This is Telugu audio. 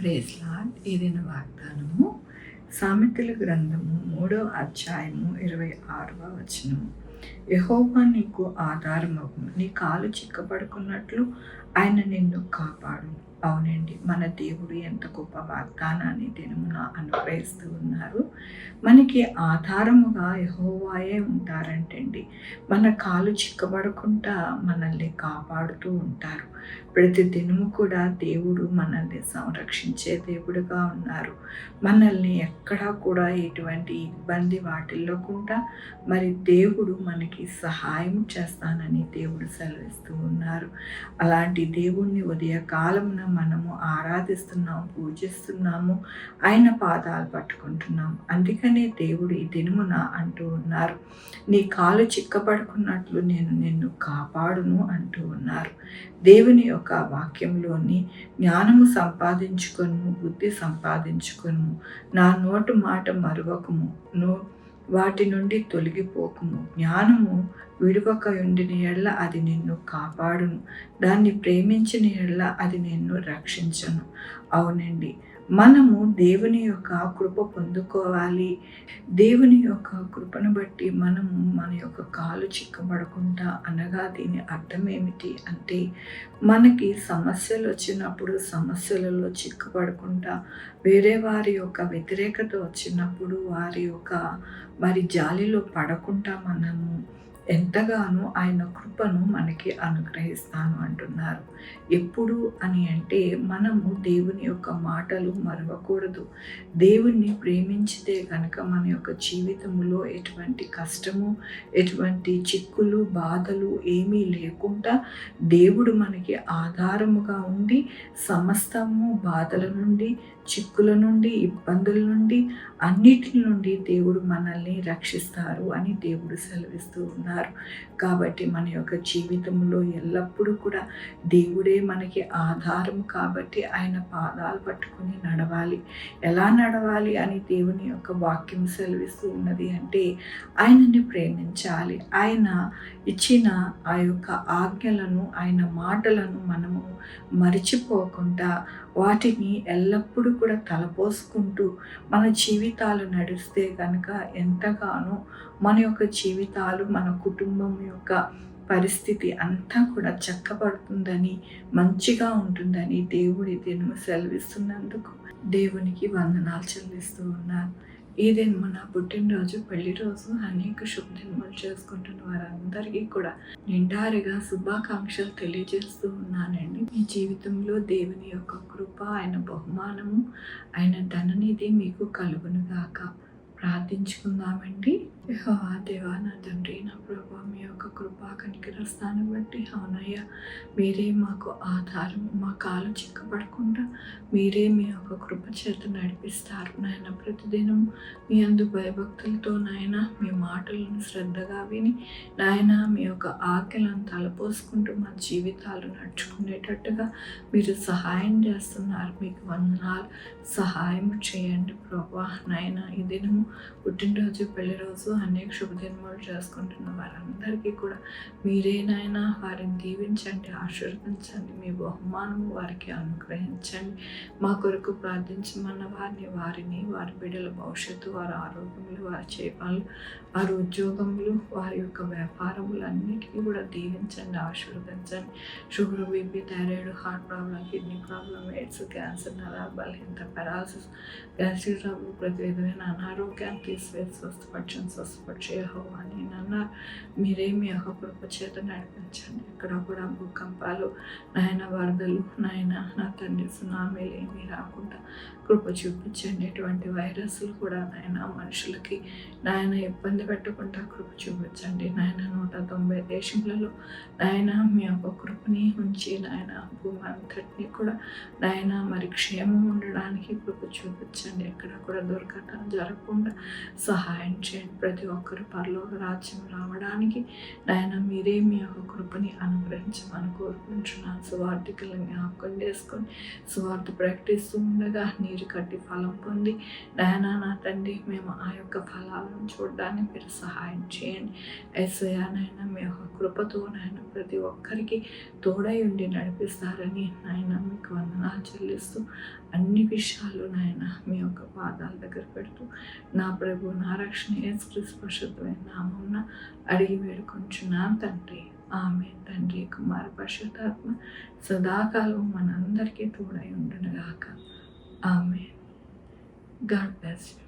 Praise lord. ఏదైనా వాగ్దానము సామెతల గ్రంథము 3వ అధ్యాయము 26వ వచనము. యెహోవా నీకు ఆధారమగును, నీ కాలు చిక్కబడుకున్నట్లు ఆయన నిన్ను కాపాడు. అవునండి, మన దేవుడు ఎంత గొప్ప వాగ్దానాన్ని దినమున అనుగ్రహిస్తూ ఉన్నారు. మనకి ఆధారముగా యెహోవాయే ఉంటారంటండి. మన కాలు చిక్కబడకుండా మనల్ని కాపాడుతూ ఉంటారు. ప్రతి దినము కూడా దేవుడు మనల్ని సంరక్షించే దేవుడుగా ఉన్నారు. మనల్ని ఎక్కడా కూడా ఎటువంటి ఇబ్బంది వాటిల్లకుండా మరి దేవుడు మనకి సహాయం చేస్తానని దేవుడు సెలవిస్తూ ఉన్నారు. అలాంటి దేవుణ్ణి ఉదయకాలమున మనము ఆరాధిస్తున్నాము, పూజిస్తున్నాము, ఆయన పాదాలు పట్టుకుంటున్నాము. అందుకనే దేవుడు ఈ దినమున అంటూ ఉన్నారు, నీ కాలు చిక్కబడుకున్నట్లు నేను నిన్ను కాపాడును అంటూ ఉన్నారు. దేవుని యొక్క వాక్యంలోని జ్ఞానము సంపాదించుకొను, బుద్ధి సంపాదించుకొను, నా నోటు మాట మరువకము, వాటి నుండి తొలగిపోకుము. జ్ఞానము విడువక ఉండిన ఎడల అది నిన్ను కాపాడును, దాన్ని ప్రేమించిన ఎడల అది నిన్ను రక్షించును. అవునండి, మనము దేవుని యొక్క కృప పొందుకోవాలి. దేవుని యొక్క కృపను బట్టి మనము మన యొక్క కాలు చిక్కబడకుండా, అనగా దీని అర్థం ఏమిటి అంటే, మనకి సమస్యలు వచ్చినప్పుడు సమస్యలలో చిక్కుపడకుండా, వేరే వారి యొక్క వ్యతిరేకత వచ్చినప్పుడు వారి యొక్క మరి జాలిలో పడకుండా మనము ఎంతగానో ఆయన కృపను మనకి అనుగ్రహిస్తాను అంటున్నారు. ఎప్పుడు అని అంటే, మనము దేవుని యొక్క మాటలు మరవకూడదు. దేవుణ్ణి ప్రేమించితే కనుక మన యొక్క జీవితంలో ఎటువంటి కష్టము, ఎటువంటి చిక్కులు, బాధలు ఏమీ లేకుండా దేవుడు మనకి ఆధారముగా ఉండి సమస్తము బాధల నుండి, చిక్కుల నుండి, ఇబ్బందుల నుండి, అన్నిటి నుండి దేవుడు మనల్ని రక్షిస్తారు అని దేవుడు సెలవిస్తూ ఉన్నారు. కాబట్టి మన యొక్క జీవితంలో ఎల్లప్పుడూ కూడా దేవుడే మనకి ఆధారం. కాబట్టి ఆయన పాదాలు పట్టుకుని నడవాలి. ఎలా నడవాలి అని దేవుని యొక్క వాక్యం సెలవిస్తూ ఉన్నది అంటే, ఆయనని ప్రేమించాలి. ఆయన ఇచ్చిన ఆ యొక్క ఆజ్ఞలను, ఆయన మాటలను మనము మరిచిపోకుండా వాటిని ఎల్లప్పుడూ కూడా తలపోసుకుంటూ మన జీవితాలు నడిస్తే కనుక ఎంతగానో మన యొక్క జీవితాలు, మన కుటుంబం యొక్క పరిస్థితి అంతా కూడా చక్కబడుతుందని, మంచిగా ఉంటుందని దేవుడి దినము సెలవిస్తున్నందుకు దేవునికి వందనాలు చెల్లిస్తూ ఉన్నాను. ఇదే మన పుట్టినరోజు, పెళ్లి రోజు, అనేక శుభదినములు చేసుకుంటున్న వారందరికీ కూడా నిండారిగా శుభాకాంక్షలు తెలియజేస్తూ ఉన్నానండి. మీ జీవితంలో దేవుని యొక్క కృప, ఆయన బహుమానము, ఆయన ధననిధి మీకు కలుగును గాక. ప్రార్థించుకుందామండి. యెహోవా దేవా, నా తండ్రి, నా ప్రభా, మీ యొక్క కృపా కనికరస్తాను బట్టి అవునయ్యా, మీరే మాకు ఆధారం. మా కాలు చిక్కబడకుండా మీరే మీ యొక్క కృప చేత నడిపిస్తారు నాయన. ప్రతిదినం మీ అందు భయభక్తులతో నాయన మీ మాటలను శ్రద్ధగా విని నాయన మీ యొక్క ఆజ్ఞలను తలపోసుకుంటూ మా జీవితాలు నడుచుకునేటట్టుగా మీరు సహాయం చేస్తున్నారు. మీకు వందనాలు. సహాయం చేయండి ప్రభా నాయన. ఈ దినము పుట్టినరోజు, పెళ్లి రోజు, అనేక శుభదినములు చేసుకుంటున్న వారందరికీ కూడా మీరే నాయన వారిని దీవించండి, ఆశీర్వదించండి. మీ బహుమానము వారికి అనుగ్రహించండి. మా కొరకు ప్రార్థించమన్న వారిని, వారి బిడ్డల భవిష్యత్తు, వారి ఆరోగ్యములు, వారి చేపలు, వారి ఉద్యోగములు, వారి యొక్క వ్యాపారములు అన్నిటికీ కూడా దీవించండి, ఆశీర్వదించండి. Sugar, BP, thyroid, heart problem, kidney problem, AIDS, cancer, నరాల బలహీనత, పెరాలసిస్, గ్యాస్ట్రిక్ ట్రబుల్, ప్రతి విధమైన అనారోగ్యాన్ని తీసివేసి స్వస్థపరిచే యెహోవా అని అన్నారు. మీరే మీ యొక్క కృప చేత నడిపించండి. ఇక్కడ కూడా భూకంపాలు నాయన, వరదలు నాయన, నా తండ్రి సునామీలు ఏమీ రాకుండా కృప చూపించండి. ఎటువంటి వైరస్లు కూడా నాయన మనుషులకి నాయన ఇబ్బంది పెట్టకుండా కృప చూపించండి నాయన. 190 దేశములలో నాయన మీ యొక్క కృపని ఉంచి నాయన భూమి అంతటినీ కూడా నాయన మరి క్షేమం ఉండడానికి కృప చూపించండి. ఎక్కడ కూడా దుర్ఘటన జరగకుండా సహాయం చేయండి. ప్రతి ఒక్కరు పరలోక రాజ్యం రాజ్యం రావడానికి నాయన మీరే మీ యొక్క కృపని అనుగ్రహించమని కోరుకుంటున్నాను. సువార్థికులను జ్ఞాపకం చేసుకొని సువార్త ప్రకటిస్తూ ఉండగా నీరు కట్టి ఫలం పొంది నాయన నా తండ్రి మేము ఆ యొక్క ఫలాలను చూడడానికి మీరు సహాయం చేయండి. యేసయ్యా నాయన మీ యొక్క కృపతో నాయన ప్రతి ఒక్కరికి తోడై ఉండి నడిపిస్తారని నాయన మీకు వందనాలు చెల్లిస్తూ అన్ని విషయాలు నాయన మీ యొక్క పాదాల దగ్గర పెడుతూ నా ప్రభు నా రక్షణ యేసుక్రీస్తు పరిశుద్ధమైన నామమున అడిగి వేడుకొంచున్నాను తండ్రి. ఆమె తండ్రి కుమార పరిశుద్ధాత్మ సదాకాలం మనందరికీ తోడై ఉండునుగాక. ఆమె. God bless you.